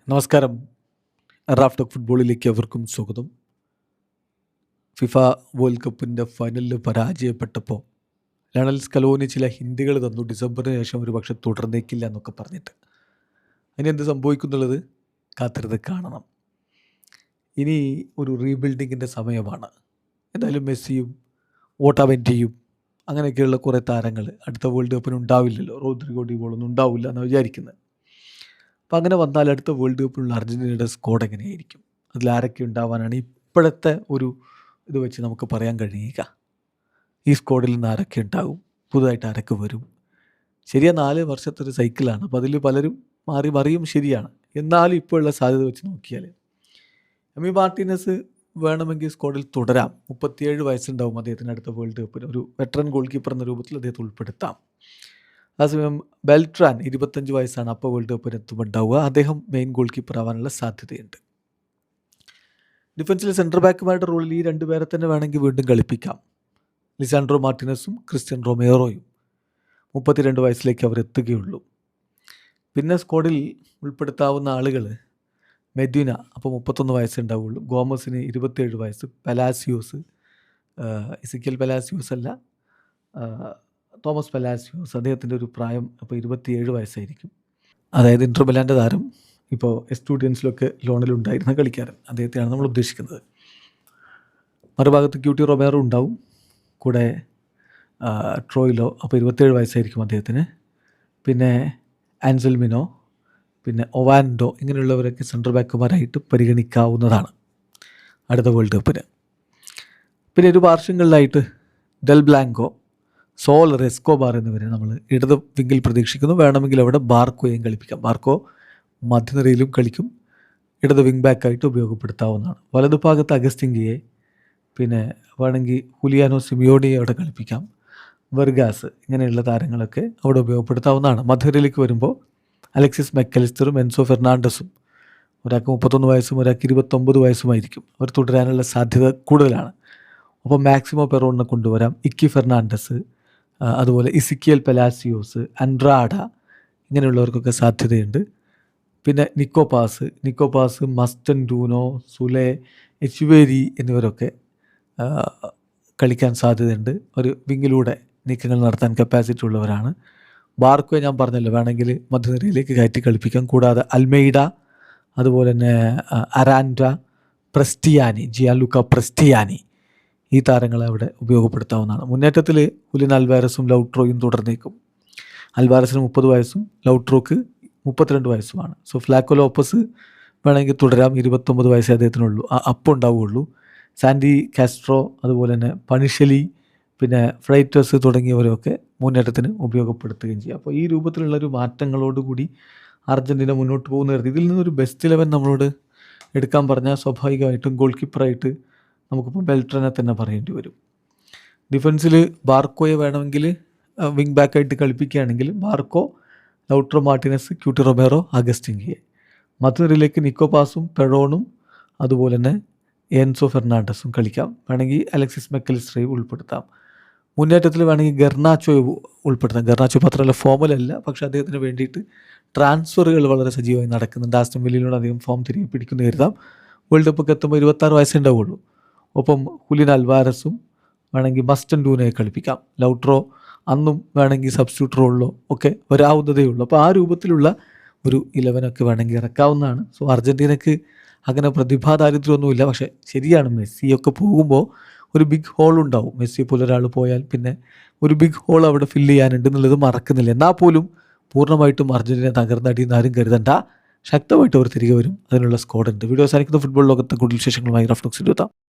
നമസ്കാരം. Raf talk ഫുട്ബോളിലേക്ക് അവർക്കും സ്വാഗതം. ഫിഫ വേൾഡ് കപ്പിൻ്റെ ഫൈനലിൽ പരാജയപ്പെട്ടപ്പോൾ ലയണൽ സ്കലോനി ചില ഹിന്ദികൾ തന്നു, ഡിസംബറിന് ശേഷം ഒരു പക്ഷെ തുടർന്നേക്കില്ല എന്നൊക്കെ പറഞ്ഞിട്ട്. ഇനി എന്ത് സംഭവിക്കുന്നുള്ളത് കാത്തിരുന്ന് കാണണം. ഇനി ഒരു റീബിൽഡിങ്ങിൻ്റെ സമയമാണ്. എന്തായാലും മെസ്സിയും ഓട്ടാവെൻറ്റിയും അങ്ങനെയൊക്കെയുള്ള കുറേ താരങ്ങൾ അടുത്ത വേൾഡ് കപ്പിന് ഉണ്ടാവില്ലല്ലോ. റോദ്രിഗോ ഡിബോളൊന്നും ഉണ്ടാവില്ല എന്നാണ് വിചാരിക്കുന്നത്. അപ്പം അങ്ങനെ വന്നാൽ അടുത്ത വേൾഡ് കപ്പിലുള്ള അർജൻറ്റീനയുടെ സ്ക്വാഡ് എങ്ങനെയായിരിക്കും, അതിലാരൊക്കെ ഉണ്ടാവാനാണ് ഇപ്പോഴത്തെ ഒരു ഇത് വെച്ച് നമുക്ക് പറയാൻ കഴിയുക? ഈ സ്ക്വാഡിൽ നിന്ന് ആരൊക്കെ ഉണ്ടാകും, പുതുതായിട്ട് ആരൊക്കെ വരും? ശരിയാ, 4 വർഷത്തെ ഒരു സൈക്കിളാണ്. അപ്പോൾ അതിൽ പലരും മാറി മറിയും, ശരിയാണ്. എന്നാലും ഇപ്പോഴുള്ള സാധ്യത വെച്ച് നോക്കിയാൽ എമി മാർട്ടിനസ് വേണമെങ്കിൽ സ്ക്വാഡിൽ തുടരാം. 37 വയസ്സുണ്ടാവും അദ്ദേഹത്തിന് അടുത്ത വേൾഡ് കപ്പിന്. ഒരു വെറ്ററൻ ഗോൾ കീപ്പർ എന്ന രൂപത്തിൽ അദ്ദേഹത്തെ ഉൾപ്പെടുത്താം. അതേസമയം ബെൽട്രാൻ 25 വയസ്സാണ്. അപ്പോൾ വേൾഡ് കപ്പിന് എത്തുമ്പോൾ ഉണ്ടാവുക. അദ്ദേഹം മെയിൻ ഗോൾ കീപ്പർ ആവാനുള്ള സാധ്യതയുണ്ട്. ഡിഫൻസിൽ സെൻറ്റർ ബാക്കുമാരുടെ റോളിൽ ഈ 2 പേരെ തന്നെ വേണമെങ്കിൽ വീണ്ടും കളിപ്പിക്കാം. Lisandro മാർട്ടിനസും Christian റൊമേറോയും. 32 വയസ്സിലേക്ക് അവർ എത്തുകയുള്ളൂ. പിന്നെ സ്ക്വാഡിൽ ഉൾപ്പെടുത്താവുന്ന ആളുകൾ മെദ്വിന, അപ്പോൾ 31 വയസ്സുണ്ടാവുള്ളൂ. ഗോമസിന് 27 വയസ്സ്. പെലാസിയോസ്, ഇസിക്കൽ പെലാസിയോസ് അല്ല, തോമസ് പെലാസിയോസ്, അദ്ദേഹത്തിൻ്റെ ഒരു പ്രായം അപ്പോൾ 27 വയസ്സായിരിക്കും. അതായത് ഇൻ്റർ മിലാൻ്റെ താരം, ഇപ്പോൾ എസ്റ്റുഡിയൻസിലൊക്കെ ലോണിലുണ്ടായിരുന്ന കളിക്കാരൻ, അദ്ദേഹത്തെയാണ് നമ്മൾ ഉദ്ദേശിക്കുന്നത്. മറുഭാഗത്ത് ക്യൂട്ടി റൊമേറോ ഉണ്ടാവും, കൂടെ ട്രോയിലോ, അപ്പോൾ 27 വയസ്സായിരിക്കും അദ്ദേഹത്തിന്. പിന്നെ ആൻസൽമിനോ, പിന്നെ ഒവാൻഡോ, ഇങ്ങനെയുള്ളവരൊക്കെ സെൻട്രൽ ബാക്കുമാരായിട്ട് പരിഗണിക്കാവുന്നതാണ് അടുത്ത വേൾഡ് കപ്പിന്. പിന്നെ ഒരു പാർശ്വങ്ങളിലായിട്ട് ഡെൽ ബ്ലാങ്കോ, സോൾ എസ്കോബാർ എന്നിവരെ നമ്മൾ ഇടത് വിങ്ങിൽ പ്രതീക്ഷിക്കുന്നു. വേണമെങ്കിൽ അവിടെ ബാർക്കോയും കളിപ്പിക്കാം. ബാർക്കോ മധ്യനിരയിലും കളിക്കും, ഇടത് വിങ് ബാക്കായിട്ട് ഉപയോഗപ്പെടുത്താവുന്നതാണ്. വലതുഭാഗത്ത് അഗസ്റ്റിൻഗിയെ, പിന്നെ വേണമെങ്കിൽ ഹുലിയാനോ സിമിയോണിയെ അവിടെ കളിപ്പിക്കാം. വെർഗാസ്, ഇങ്ങനെയുള്ള താരങ്ങളൊക്കെ അവിടെ ഉപയോഗപ്പെടുത്താവുന്നതാണ്. മധ്യനിരയിലേക്ക് വരുമ്പോൾ അലക്സിസ് മെക്കലിസ്റ്ററും എൻസോ ഫെർണാണ്ടസും, ഒരാൾക്ക് 31 വയസ്സും ഒരാൾക്ക് 29 വയസ്സുമായിരിക്കും. അവർ തുടരാനുള്ള സാധ്യത കൂടുതലാണ്. അപ്പോൾ മാക്സിമോ പെറോണിനെ കൊണ്ടുവരാം. ഇക്കി ഫെർണാണ്ടസ്, അതുപോലെ ഇസിക്കിയൽ പെലാസിയോസ്, അൻഡ്രാഡ, ഇങ്ങനെയുള്ളവർക്കൊക്കെ സാധ്യതയുണ്ട്. പിന്നെ നിക്കോ പാസ്, മസ്റ്റൻ ഡൂനോ, സുലെ, എച്ചുവേരി എന്നിവരൊക്കെ കളിക്കാൻ സാധ്യതയുണ്ട്. ഒരു വിങ്ങിലൂടെ നീക്കങ്ങൾ നടത്താൻ കപ്പാസിറ്റി ഉള്ളവരാണ്. ബാർക്കോയെ ഞാൻ പറഞ്ഞല്ലോ, വേണമെങ്കിൽ മധ്യനിരയിലേക്ക് കയറ്റി കളിപ്പിക്കാം. കൂടാതെ അൽമെയ്ഡ, അതുപോലെ തന്നെ അരാൻഡ, പ്രസ്റ്റിയാനി, ജിയാലുക്ക പ്രസ്റ്റിയാനി, ഈ താരങ്ങളെ അവിടെ ഉപയോഗപ്പെടുത്താവുന്നതാണ്. മുന്നേറ്റത്തിൽ ഹുലിൻ അൽവാരസും ലൗട്രോയും തുടർന്നേക്കും. അൽവാരസിന് 30 വയസ്സും ലൗട്രോക്ക് 32 വയസ്സുമാണ്. സോ ഫ്ലാക്കോ ലോപ്പസ് വേണമെങ്കിൽ തുടരാം. 29 വയസ്സേ അദ്ദേഹത്തിനുള്ളൂ, അപ്പം ഉണ്ടാവുകയുള്ളൂ. സാൻഡി കാസ്ട്രോ, അതുപോലെ തന്നെ പണിഷലി, പിന്നെ ഫ്രൈറ്റസ് തുടങ്ങിയവരൊക്കെ മുന്നേറ്റത്തിന് ഉപയോഗപ്പെടുത്തുകയും ചെയ്യാം. അപ്പോൾ ഈ രൂപത്തിലുള്ളൊരു മാറ്റങ്ങളോടുകൂടി അർജൻറ്റീന മുന്നോട്ട് പോകുന്ന കരുതി. ഇതിൽ നിന്നൊരു ബെസ്റ്റ് 11 നമ്മളോട് എടുക്കാൻ പറഞ്ഞാൽ സ്വാഭാവികമായിട്ടും ഗോൾ കീപ്പറായിട്ട് നമുക്കിപ്പോൾ ബെൽട്രനെ തന്നെ പറയേണ്ടി വരും. ഡിഫൻസിൽ ബാർക്കോയെ വേണമെങ്കിൽ വിങ് ബാക്കായിട്ട് കളിപ്പിക്കുകയാണെങ്കിൽ Barco, Lautaro Martinez, Cuti Romero, അഗസ്റ്റിൻഗിയെ. മധ്യനിരയിലേക്ക് നിക്കോ പാസും പെറോണും അതുപോലെ തന്നെ എൻസോ ഫെർണാണ്ടസും കളിക്കാം. വേണമെങ്കിൽ അലക്സിസ് മെക്കലിസ്റ്ററെ ഉൾപ്പെടുത്താം. മുന്നേറ്റത്തിൽ വേണമെങ്കിൽ ഗർനാച്ചോയെ ഉൾപ്പെടുത്താം. ഗർനാച്ചോ മാത്രമല്ല, ഫോമിലല്ല, പക്ഷേ അദ്ദേഹത്തിന് വേണ്ടിയിട്ട് ട്രാൻസ്ഫറുകൾ വളരെ സജീവമായി നടക്കുന്നുണ്ട്. ആസ്റ്റൺ വില്ലയിലൂടെ അധികം ഫോം തിരികെ പിടിക്കുന്ന കരുതാം. വേൾഡ് കപ്പൊക്കെ എത്തുമ്പോൾ 26 വയസ്സേ ഉണ്ടാവുള്ളൂ. ഒപ്പം ഹുലിൻ അൽവാരസും വേണമെങ്കിൽ മസ്റ്റൻ ഡൂനയെ കളിപ്പിക്കാം. ലൗട്രോ അന്നും വേണമെങ്കിൽ സബ്സ്റ്റിറ്റ്യൂട്ട് റോളിലോ ഒക്കെ വരാവുന്നതേ ഉള്ളൂ. അപ്പോൾ ആ രൂപത്തിലുള്ള ഒരു 11 വേണമെങ്കിൽ ഇറക്കാവുന്നതാണ്. സോ അർജൻറ്റീനക്ക് അങ്ങനെ പ്രതിഭാദാരിദ്ര്യമൊന്നുമില്ല. പക്ഷേ ശരിയാണ്, മെസ്സിയൊക്കെ പോകുമ്പോൾ ഒരു ബിഗ് ഹോൾ ഉണ്ടാവും. മെസ്സിയെ പോലെ ഒരാൾ പോയാൽ പിന്നെ ഒരു ബിഗ് ഹോൾ അവിടെ ഫില്ല് ചെയ്യാനുണ്ട് എന്നുള്ളത് മറക്കുന്നില്ല. എന്നാൽ പോലും പൂർണ്ണമായിട്ടും അർജൻറ്റീന തകർന്നടിയെന്ന് ആരും കരുതണ്ട. ശക്തമായിട്ട് അവർ തിരികെ വരും. അതിനുള്ള സ്ക്വാഡ് ഉണ്ട്. വീഡിയോ അവസാനിക്കുന്ന ഫുട്ബോൾ ലോകത്തെ കൂടുതൽ വിശേഷങ്ങളുമായി റാഫ് ടോക്സിൽ എത്താം.